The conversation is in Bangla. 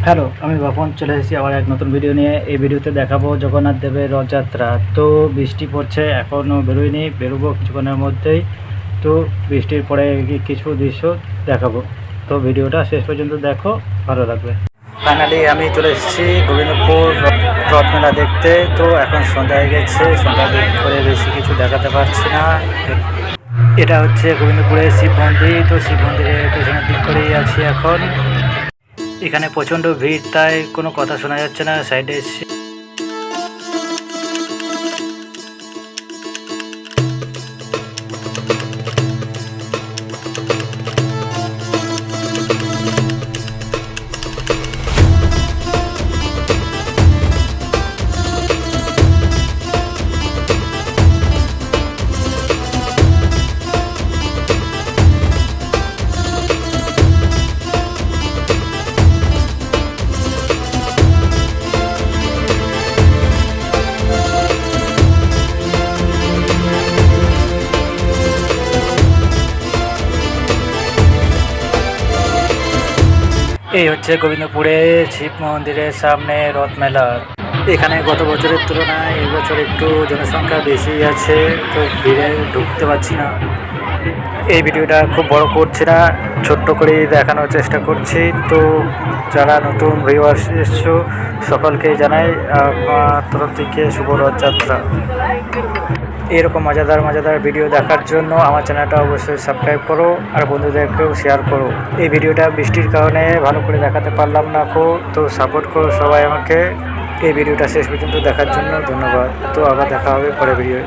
হ্যালো, আমি বাপন চলে এসেছি আবার এক নতুন ভিডিও নিয়ে। এই ভিডিওতে দেখাবো জগন্নাথ দেবের রথযাত্রা। তো বৃষ্টি পড়ছে, এখনও বেরোয়নি, বেরোবো কিছুক্ষণের মধ্যেই। তো বৃষ্টির পরে কিছু দৃশ্য দেখাবো। তো ভিডিওটা শেষ পর্যন্ত দেখো, ভালো লাগবে। ফাইনালি আমি চলে এসেছি গোবিন্দপুর রথমেলা দেখতে। তো এখন সন্ধ্যা হয়ে গেছে, সন্ধ্যা দিক করে বেশি কিছু দেখাতে পারছি না। এটা হচ্ছে গোবিন্দপুরের শিব মন্দির। তো শিব মন্দিরের পেছনের দিক করেই আছি এখন। এখানে প্রচণ্ড ভিড়, তাই কোনো কথা শোনা যাচ্ছে না। সাইডে এই হচ্ছে গোবিন্দপুরে শিব মন্দিরের সামনে রথ মেলা। এখানে গত বছরের তুলনায় এই বছর একটু জনসংখ্যা বেশি আছে, তো ভিড়ে ঢুকতে পারছি না। এই ভিডিওটা খুব বড় করছি না, ছোট্ট করেই দেখানোর চেষ্টা করছি। তো যারা নতুন ভিউয়ার্স এসছো সকলকে জানাই আমার তরফ থেকে শুভ রথযাত্রা। এরকম মজাদার ভিডিও দেখার জন্য আমার চ্যানেলটা অবশ্যই সাবস্ক্রাইব করো আর বন্ধুদেরকেও শেয়ার করো। এই ভিডিওটা বৃষ্টির কারণে ভালো করে দেখাতে পারলাম না, তো সাপোর্ট করো সবাই আমাকে। এই ভিডিওটা শেষ পর্যন্ত দেখার জন্য ধন্যবাদ। তো আবার দেখা হবে পরের ভিডিও।